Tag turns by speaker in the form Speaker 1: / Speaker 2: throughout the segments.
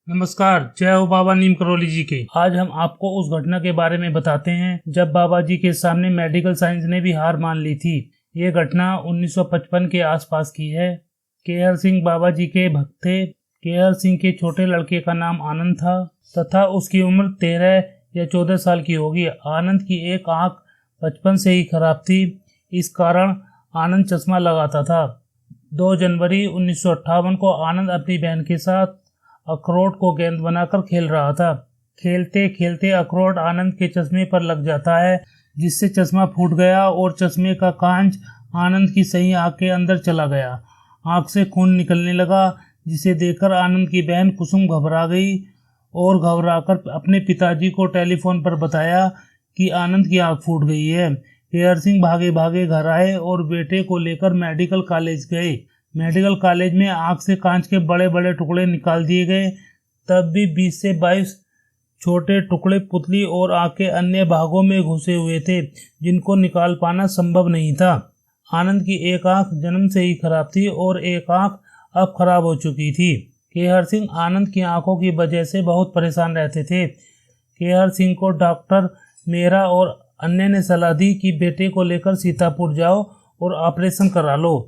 Speaker 1: नमस्कार, जय हो बाबा नीम करौली जी के। आज हम आपको उस घटना के बारे में बताते हैं जब बाबा जी के सामने मेडिकल साइंस ने भी हार मान ली थी। ये घटना 1955 के आसपास की है। केहर सिंह बाबा जी के भक्त थे। केहर सिंह के छोटे लड़के का नाम आनंद था तथा उसकी उम्र 13 या 14 साल की होगी। आनंद की एक आंख बचपन से ही खराब थी, इस कारण आनंद चश्मा लगाता था। 2 जनवरी 1958 को आनंद अपनी बहन के साथ अखरोट को गेंद बनाकर खेल रहा था। खेलते खेलते अखरोट आनंद के चश्मे पर लग जाता है, जिससे चश्मा फूट गया और चश्मे का कांच आनंद की सही आंख के अंदर चला गया। आंख से खून निकलने लगा, जिसे देखकर आनंद की बहन कुसुम घबरा गई और घबराकर अपने पिताजी को टेलीफोन पर बताया कि आनंद की आंख फूट गई है। केहर सिंह भागे भागे घर आए और बेटे को लेकर मेडिकल कॉलेज गए। मेडिकल कॉलेज में आंख से कांच के बड़े बड़े टुकड़े निकाल दिए गए। तब भी 20 से 22 छोटे टुकड़े पुतली और आंख के अन्य भागों में घुसे हुए थे, जिनको निकाल पाना संभव नहीं था। आनंद की एक आंख जन्म से ही खराब थी और एक आंख अब खराब हो चुकी थी। केहर सिंह आनंद की आंखों की वजह से बहुत परेशान रहते थे। केहर सिंह को डॉक्टर मेरा और अन्य ने सलाह दी कि बेटे को लेकर सीतापुर जाओ और ऑपरेशन करा लो।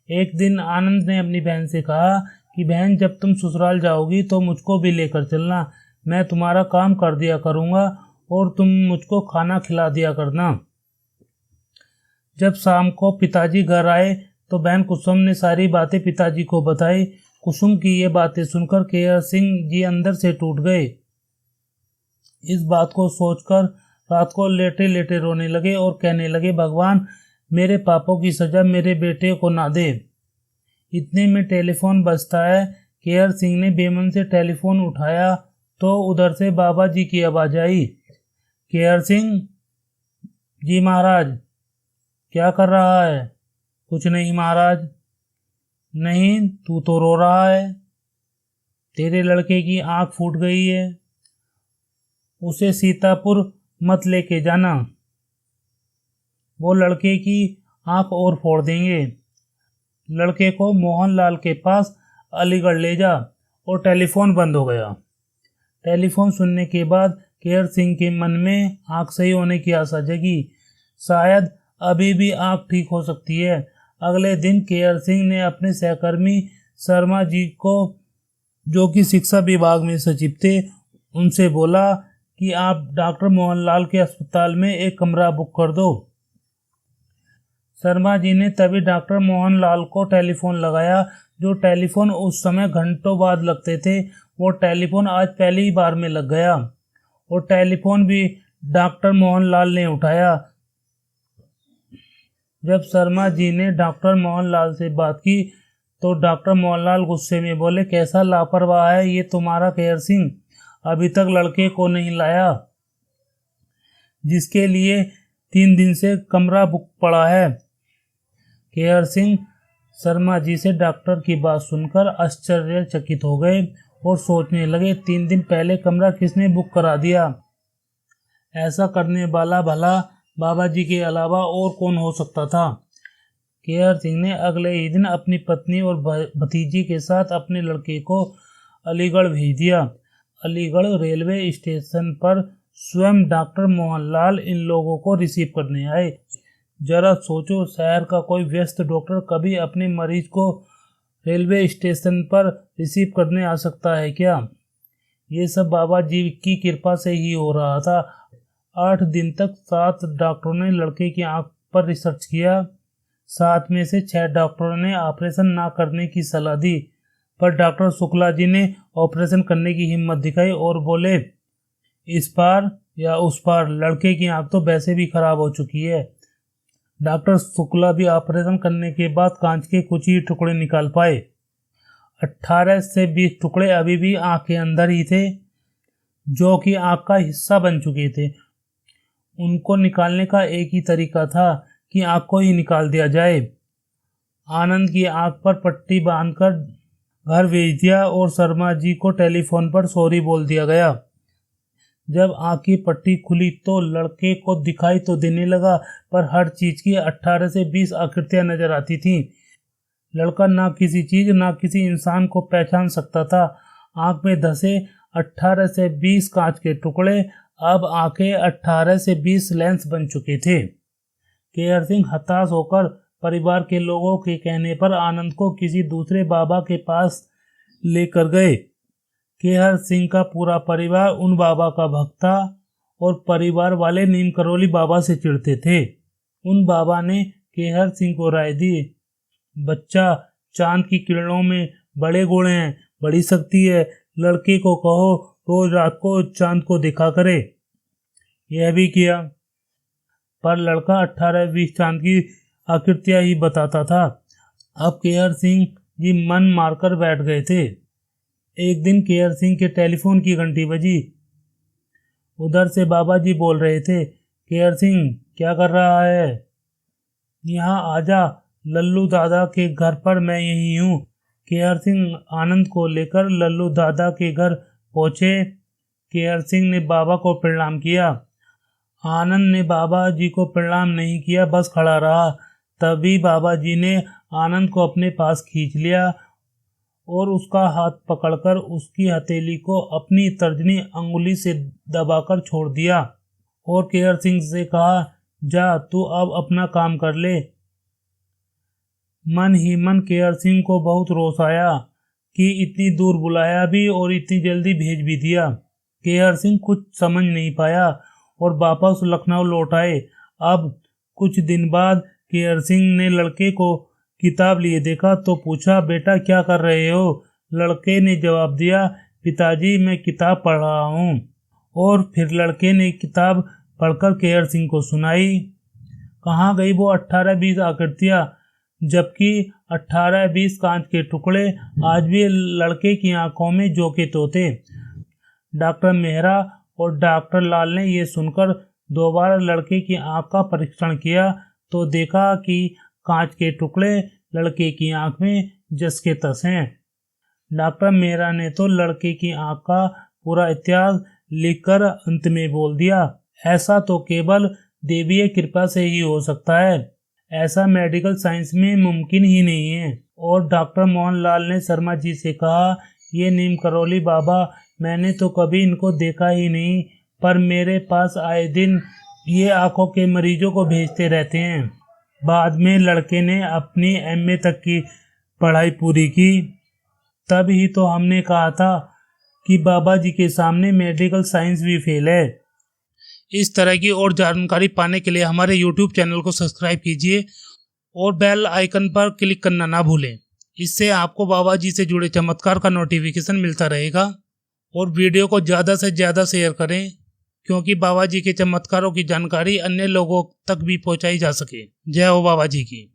Speaker 1: एक दिन आनंद ने अपनी बहन से कहा कि बहन, जब तुम ससुराल जाओगी तो मुझको भी लेकर चलना। मैं तुम्हारा काम कर दिया करूँगा और तुम मुझको खाना खिला दिया करना। जब शाम को पिताजी घर आए तो बहन कुसुम ने सारी बातें पिताजी को बताई। कुसुम की ये बातें सुनकर केहर सिंह जी अंदर से टूट गए। इस बात को सोचकर रात को लेटे लेटे रोने लगे और कहने लगे, भगवान, मेरे पापों की सजा मेरे बेटे को ना दे। इतने में टेलीफोन बजता है। केहर सिंह ने बेमन से टेलीफोन उठाया तो उधर से बाबा जी की आवाज आई। केहर सिंह जी महाराज, क्या कर रहा है? कुछ नहीं महाराज। नहीं, तू तो रो रहा है। तेरे लड़के की आंख फूट गई है, उसे सीतापुर मत लेके जाना, वो लड़के की आंख और फोड़ देंगे। लड़के को मोहनलाल के पास अलीगढ़ ले जा। और टेलीफोन बंद हो गया। टेलीफोन सुनने के बाद केहर सिंह के मन में आंख सही होने की आशा जगी। शायद अभी भी आंख ठीक हो सकती है। अगले दिन केहर सिंह ने अपने सहकर्मी शर्मा जी को, जो कि शिक्षा विभाग में सचिव थे, उनसे बोला कि आप डॉक्टर मोहनलाल के अस्पताल में एक कमरा बुक कर दो। शर्मा जी ने तभी डॉक्टर मोहनलाल को टेलीफोन लगाया। जो टेलीफोन उस समय घंटों बाद लगते थे, वो टेलीफोन आज पहली बार में लग गया। और टेलीफोन भी डॉक्टर मोहनलाल ने उठाया। जब शर्मा जी ने डॉक्टर मोहनलाल से बात की तो डॉक्टर मोहनलाल गुस्से में बोले, कैसा लापरवाह है ये तुम्हारा केहर सिंह, अभी तक लड़के को नहीं लाया, जिसके लिए 3 दिन से कमरा बुक पड़ा है। केहर सिंह शर्मा जी से डॉक्टर की बात सुनकर आश्चर्यचकित हो गए और सोचने लगे, 3 दिन पहले कमरा किसने बुक करा दिया? ऐसा करने वाला भला बाबा जी के अलावा और कौन हो सकता था? केहर सिंह ने अगले ही दिन अपनी पत्नी और भतीजी के साथ अपने लड़के को अलीगढ़ भेज दिया। अलीगढ़ रेलवे स्टेशन पर स्वयं डॉक्टर मोहनलाल इन लोगों को रिसीव करने आए। जरा सोचो, शहर का कोई व्यस्त डॉक्टर कभी अपने मरीज को रेलवे स्टेशन पर रिसीव करने आ सकता है क्या? ये सब बाबा जी की कृपा से ही हो रहा था। 8 दिन तक 7 डॉक्टरों ने लड़के की आंख पर रिसर्च किया। 7 में से 6 डॉक्टरों ने ऑपरेशन ना करने की सलाह दी, पर डॉक्टर शुक्ला जी ने ऑपरेशन करने की हिम्मत दिखाई और बोले, इस पार या उस पार, लड़के की आंख तो वैसे भी खराब हो चुकी है। डॉक्टर शुक्ला भी ऑपरेशन करने के बाद कांच के कुछ ही टुकड़े निकाल पाए। 18 से 20 टुकड़े अभी भी आंख के अंदर ही थे, जो कि आंख का हिस्सा बन चुके थे। उनको निकालने का एक ही तरीका था कि आंख को ही निकाल दिया जाए। आनंद की आंख पर पट्टी बांधकर घर भेज दिया और शर्मा जी को टेलीफोन पर सॉरी बोल दिया गया। जब आंख की पट्टी खुली तो लड़के को दिखाई तो देने लगा, पर हर चीज की 18 से 20 आकृतियां नजर आती थीं। लड़का ना किसी चीज ना किसी इंसान को पहचान सकता था। आंख में धसे 18 से 20 कांच के टुकड़े अब आंखें 18 से 20 लेंस बन चुके थे। केहर सिंह हताश होकर परिवार के लोगों के कहने पर आनंद को किसी दूसरे बाबा के पास लेकर गए। केहर सिंह का पूरा परिवार उन बाबा का भक्त था और परिवार वाले नीम करोली बाबा से चिढ़ते थे। उन बाबा ने केहर सिंह को राय दी, बच्चा, चांद की किरणों में बड़े गुण हैं, बड़ी शक्ति है। लड़के को कहो रोज रात को चांद को देखा करे। यह भी किया, पर लड़का 18-20 चांद की आकृतियां ही बताता था। अब केहर सिंह जी मन मारकर बैठ गए थे। एक दिन केहर सिंह के टेलीफोन की घंटी बजी। उधर से बाबा जी बोल रहे थे, केहर सिंह क्या कर रहा है? यहाँ आजा, लल्लू दादा के घर पर मैं यही हूँ। केहर सिंह आनंद को लेकर लल्लू दादा के घर पहुंचे। केहर सिंह ने बाबा को प्रणाम किया। आनंद ने बाबा जी को प्रणाम नहीं किया, बस खड़ा रहा। तभी बाबा जी ने आनंद को अपने पास खींच लिया और उसका हाथ पकड़कर उसकी हथेली को अपनी तर्जनी अंगुली से दबाकर छोड़ दिया और केहर सिंह से कहा, जा तू अब अपना काम कर ले। मन ही मन केहर सिंह को बहुत रोष आया कि इतनी दूर बुलाया भी और इतनी जल्दी भेज भी दिया। केहर सिंह कुछ समझ नहीं पाया और वापस लखनऊ लौट आए। अब कुछ दिन बाद केहर सिंह ने लड़के को किताब लिए देखा तो पूछा, बेटा क्या कर रहे हो? लड़के ने जवाब दिया, पिताजी मैं किताब पढ़ रहा हूँ। और फिर लड़के ने किताब पढ़कर केहर सिंह को सुनाई। कहाँ गई वो 18-20 आकृतियाँ, जबकि 18-20 कांच के टुकड़े आज भी लड़के की आंखों में जोके तो थे। डॉक्टर मेहरा और डॉक्टर लाल ने ये सुनकर दोबारा लड़के की आंख का परीक्षण किया तो देखा कि कांच के टुकड़े लड़के की आंख में जस के तस हैं। डॉक्टर मेहरा ने तो लड़के की आंख का पूरा इतिहास लिखकर अंत में बोल दिया, ऐसा तो केवल देवीय कृपा से ही हो सकता है, ऐसा मेडिकल साइंस में मुमकिन ही नहीं है। और डॉक्टर मोहनलाल ने शर्मा जी से कहा, ये नीम करोली बाबा मैंने तो कभी इनको देखा ही नहीं, पर मेरे पास आए दिन ये आंखों के मरीजों को भेजते रहते हैं। बाद में लड़के ने अपनी एमए तक की पढ़ाई पूरी की। तब ही तो हमने कहा था कि बाबा जी के सामने मेडिकल साइंस भी फेल है। इस तरह की और जानकारी पाने के लिए हमारे YouTube चैनल को सब्सक्राइब कीजिए और बेल आइकन पर क्लिक करना ना भूलें। इससे आपको बाबा जी से जुड़े चमत्कार का नोटिफिकेशन मिलता रहेगा। और वीडियो को ज़्यादा से ज़्यादा शेयर करें, क्योंकि बाबा जी के चमत्कारों की जानकारी अन्य लोगों तक भी पहुंचाई जा सके। जय हो बाबा जी की।